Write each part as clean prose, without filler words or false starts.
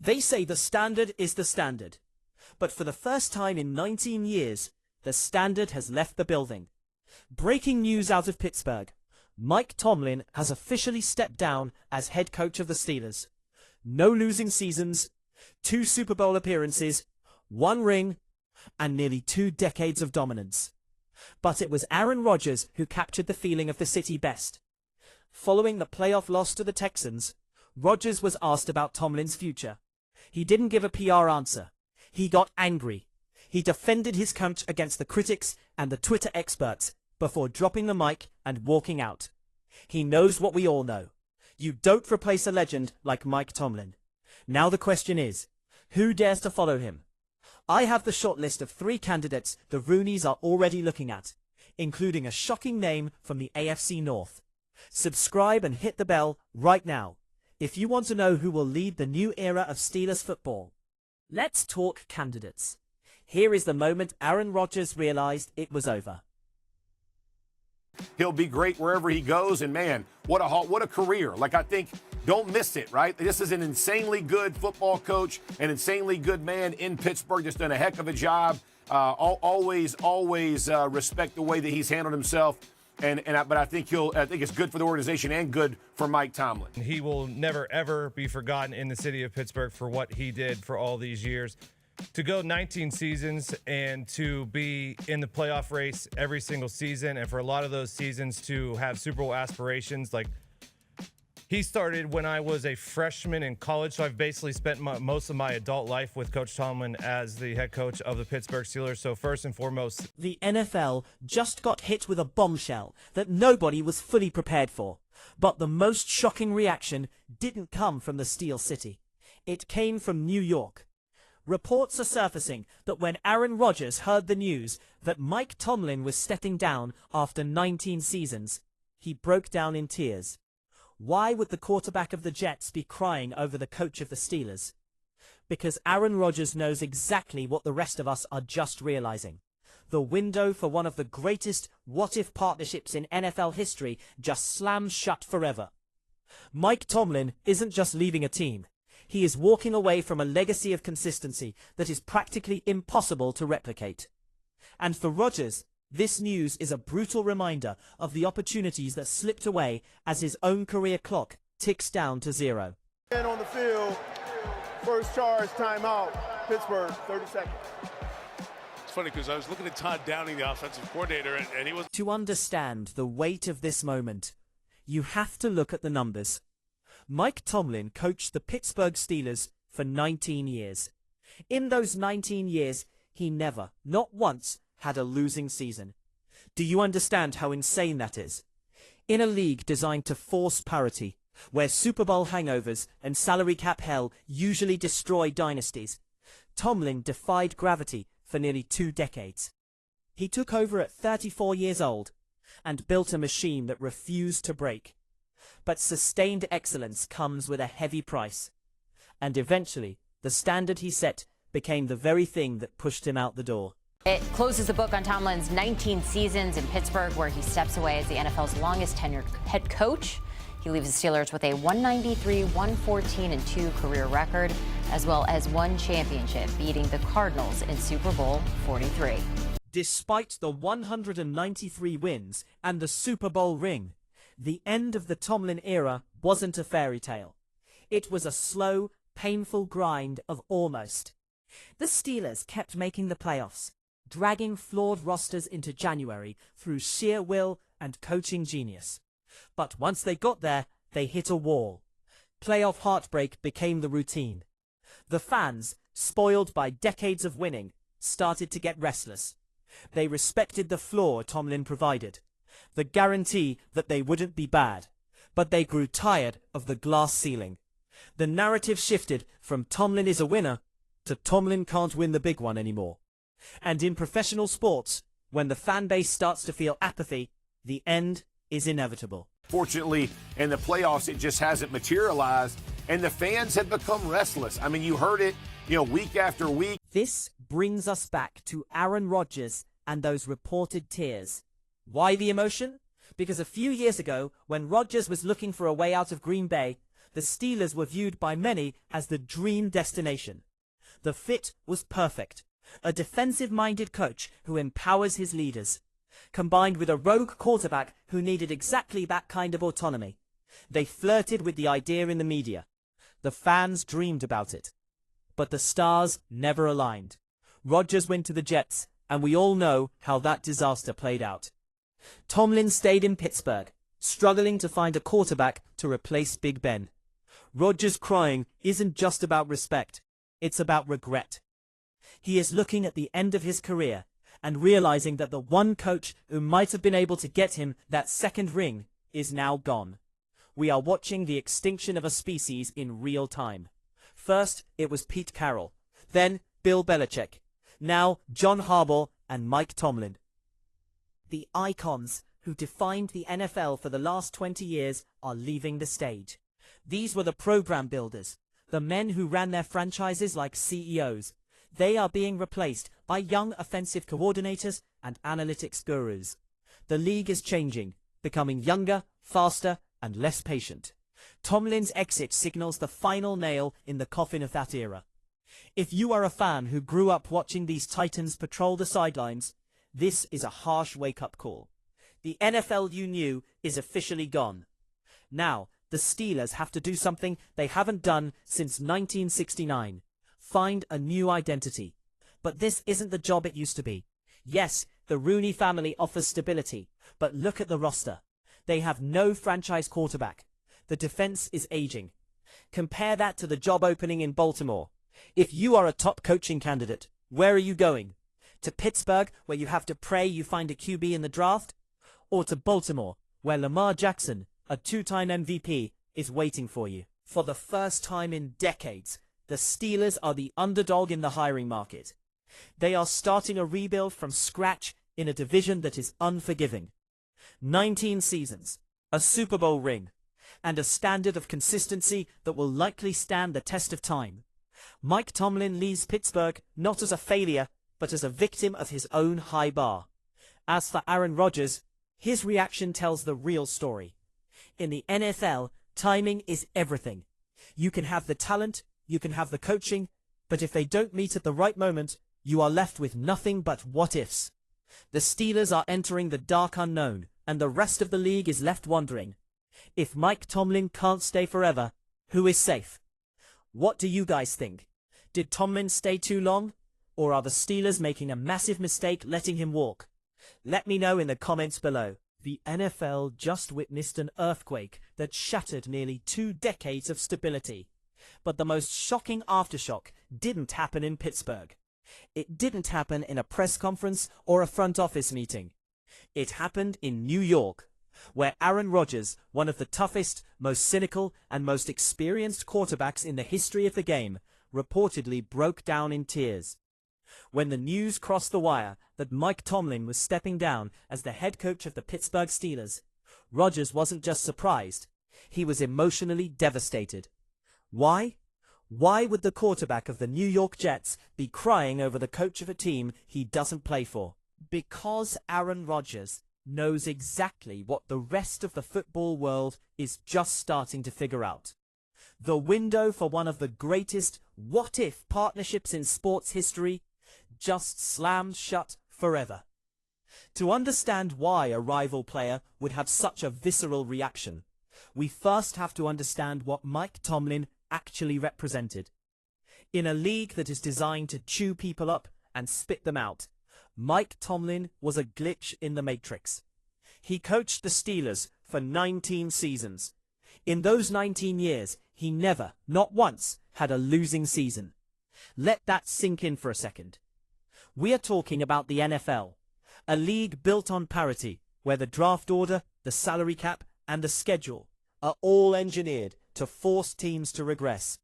They say the standard is the standard. But for the first time in 19 years, the standard has left the building. Breaking news out of Pittsburgh. Mike Tomlin has officially stepped down as head coach of the Steelers. No losing seasons, 2 Super Bowl appearances, 1 ring, and nearly 2 decades of dominance. But it was Aaron Rodgers who captured the feeling of the city best. Following the playoff loss to the Texans, Rodgers was asked about Tomlin's future. He didn't give a PR answer. He got angry. He defended his coach against the critics and the Twitter experts before dropping the mic and walking out. He knows what we all know. You don't replace a legend like Mike Tomlin. Now the question is, who dares to follow him? I have the short list of 3 candidates the Rooneys are already looking at, including a shocking name from the AFC North. Subscribe and hit the bell right now if you want to know who will lead the new era of Steelers football. Let's talk candidates. Here is the moment Aaron Rodgers realized it was over. He'll be great wherever he goes, and man, what a career. Like, I think, don't miss it, right? This is an insanely good football coach, an insanely good man in Pittsburgh, just done a heck of a job. Always respect the way that he's handled himself. But I think it's good for the organization and good for Mike Tomlin. He will never, ever be forgotten in the city of Pittsburgh for what he did for all these years. To go 19 seasons and to be in the playoff race every single season, and for a lot of those seasons to have Super Bowl aspirations, like he started when I was a freshman in college, so I've basically spent most of my adult life with Coach Tomlin as the head coach of the Pittsburgh Steelers. So first and foremost, the NFL just got hit with a bombshell that nobody was fully prepared for. But the most shocking reaction didn't come from the Steel City. It came from New York. Reports are surfacing that when Aaron Rodgers heard the news that Mike Tomlin was stepping down after 19 seasons, he broke down in tears. Why would the quarterback of the Jets be crying over the coach of the Steelers? Because Aaron Rodgers knows exactly what the rest of us are just realizing. The window for one of the greatest what-if partnerships in NFL history just slams shut forever. Mike Tomlin isn't just leaving a team. He is walking away from a legacy of consistency that is practically impossible to replicate. And for Rodgers, this news is a brutal reminder of the opportunities that slipped away as his own career clock ticks down to 0. And on the field, first charge, timeout, Pittsburgh, 30 seconds. It's funny because I was looking at Todd Downing, the offensive coordinator, and he was... To understand the weight of this moment, you have to look at the numbers. Mike Tomlin coached the Pittsburgh Steelers for 19 years. In those 19 years, he never, not once, had a losing season. Do you understand how insane that is? In a league designed to force parity, where Super Bowl hangovers and salary cap hell usually destroy dynasties, Tomlin defied gravity for nearly 2 decades. He took over at 34 years old and built a machine that refused to break. But sustained excellence comes with a heavy price. And eventually, the standard he set became the very thing that pushed him out the door. It closes the book on Tomlin's 19 seasons in Pittsburgh, where he steps away as the NFL's longest-tenured head coach. He leaves the Steelers with a 193, 114-2 career record, as well as 1 championship, beating the Cardinals in Super Bowl 43. Despite the 193 wins and the Super Bowl ring, the end of the Tomlin era wasn't a fairy tale. It was a slow, painful grind of almost. The Steelers kept making the playoffs, dragging flawed rosters into January through sheer will and coaching genius. But once they got there, they hit a wall. Playoff heartbreak became the routine. The fans, spoiled by decades of winning, started to get restless. They respected the floor Tomlin provided, the guarantee that they wouldn't be bad, but they grew tired of the glass ceiling. The narrative shifted from Tomlin is a winner to Tomlin can't win the big one anymore. And in professional sports, when the fan base starts to feel apathy, the end is inevitable. Fortunately, in the playoffs, it just hasn't materialized, and the fans have become restless. I mean, you heard it, week after week. This brings us back to Aaron Rodgers and those reported tears. Why the emotion? Because a few years ago, when Rodgers was looking for a way out of Green Bay, the Steelers were viewed by many as the dream destination. The fit was perfect. A defensive-minded coach who empowers his leaders, combined with a rogue quarterback who needed exactly that kind of autonomy. They flirted with the idea in the media. The fans dreamed about it. But the stars never aligned. Rodgers went to the Jets, and we all know how that disaster played out. Tomlin stayed in Pittsburgh, struggling to find a quarterback to replace Big Ben. Rodgers crying isn't just about respect, it's about regret. He is looking at the end of his career and realizing that the one coach who might have been able to get him that second ring is now gone. We are watching the extinction of a species in real time. First, it was Pete Carroll, then Bill Belichick, now John Harbaugh and Mike Tomlin. The icons who defined the NFL for the last 20 years are leaving the stage. These were the program builders, the men who ran their franchises like CEOs. They are being replaced by young offensive coordinators and analytics gurus. The league is changing, becoming younger, faster, and less patient. Tomlin's exit signals the final nail in the coffin of that era. If you are a fan who grew up watching these titans patrol the sidelines, this is a harsh wake-up call. The NFL you knew is officially gone. Now, the Steelers have to do something they haven't done since 1969. Find a new identity. But this isn't the job it used to be. Yes, the Rooney family offers stability, but look at the roster. They have no franchise quarterback. The defense is aging. Compare that to the job opening in Baltimore. If you are a top coaching candidate, where are you going? To Pittsburgh, where you have to pray you find a QB in the draft? Or to Baltimore, where Lamar Jackson, a two-time MVP, is waiting for you? For the first time in decades, the Steelers are the underdog in the hiring market. They are starting a rebuild from scratch in a division that is unforgiving. 19 seasons, a Super Bowl ring, and a standard of consistency that will likely stand the test of time. Mike Tomlin leaves Pittsburgh not as a failure, but as a victim of his own high bar. As for Aaron Rodgers, his reaction tells the real story. In the NFL, timing is everything. You can have the talent, you can have the coaching, but if they don't meet at the right moment, you are left with nothing but what-ifs. The Steelers are entering the dark unknown, and the rest of the league is left wondering. If Mike Tomlin can't stay forever, who is safe? What do you guys think? Did Tomlin stay too long? Or are the Steelers making a massive mistake letting him walk? Let me know in the comments below. The NFL just witnessed an earthquake that shattered nearly 2 decades of stability. But the most shocking aftershock didn't happen in Pittsburgh. It didn't happen in a press conference or a front office meeting. It happened in New York, where Aaron Rodgers, one of the toughest, most cynical, and most experienced quarterbacks in the history of the game, reportedly broke down in tears. When the news crossed the wire that Mike Tomlin was stepping down as the head coach of the Pittsburgh Steelers, Rodgers wasn't just surprised, he was emotionally devastated. Why? Why would the quarterback of the New York Jets be crying over the coach of a team he doesn't play for? Because Aaron Rodgers knows exactly what the rest of the football world is just starting to figure out. The window for one of the greatest what-if partnerships in sports history just slammed shut forever. To understand why a rival player would have such a visceral reaction, we first have to understand what Mike Tomlin actually represented. In a league that is designed to chew people up and spit them out, Mike Tomlin was a glitch in the matrix. He coached the Steelers for 19 seasons. In those 19 years, he never, not once, had a losing season. Let that sink in for a second. We are talking about the NFL, a league built on parity, where the draft order, the salary cap, and the schedule are all engineered to force teams to regress.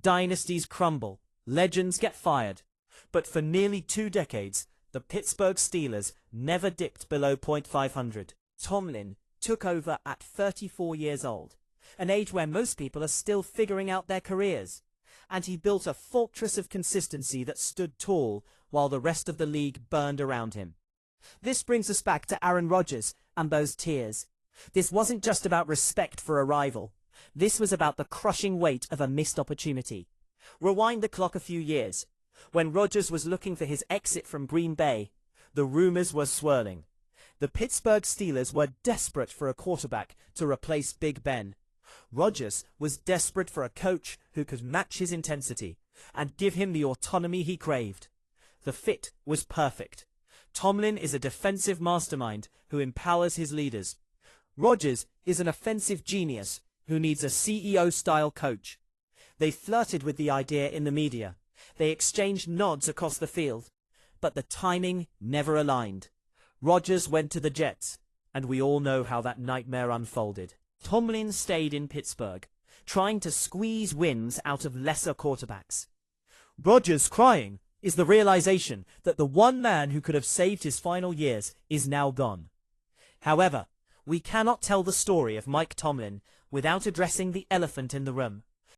Dynasties crumble, legends get fired, but for nearly 2 decades, the Pittsburgh Steelers never dipped below .500. Tomlin took over at 34 years old, an age where most people are still figuring out their careers, and he built a fortress of consistency that stood tall while the rest of the league burned around him. This brings us back to Aaron Rodgers and those tears. This wasn't just about respect for a rival. This was about the crushing weight of a missed opportunity. Rewind the clock a few years. When Rodgers was looking for his exit from Green Bay, the rumors were swirling. The Pittsburgh Steelers were desperate for a quarterback to replace Big Ben. Rodgers was desperate for a coach who could match his intensity and give him the autonomy he craved. The fit was perfect. Tomlin is a defensive mastermind who empowers his leaders. Rodgers is an offensive genius who needs a CEO-style coach. They flirted with the idea in the media. They exchanged nods across the field. But the timing never aligned. Rodgers went to the Jets, and we all know how that nightmare unfolded. Tomlin stayed in Pittsburgh, trying to squeeze wins out of lesser quarterbacks. Rodgers' crying is the realization that the one man who could have saved his final years is now gone. However, we cannot tell the story of Mike Tomlin without addressing the elephant in the room.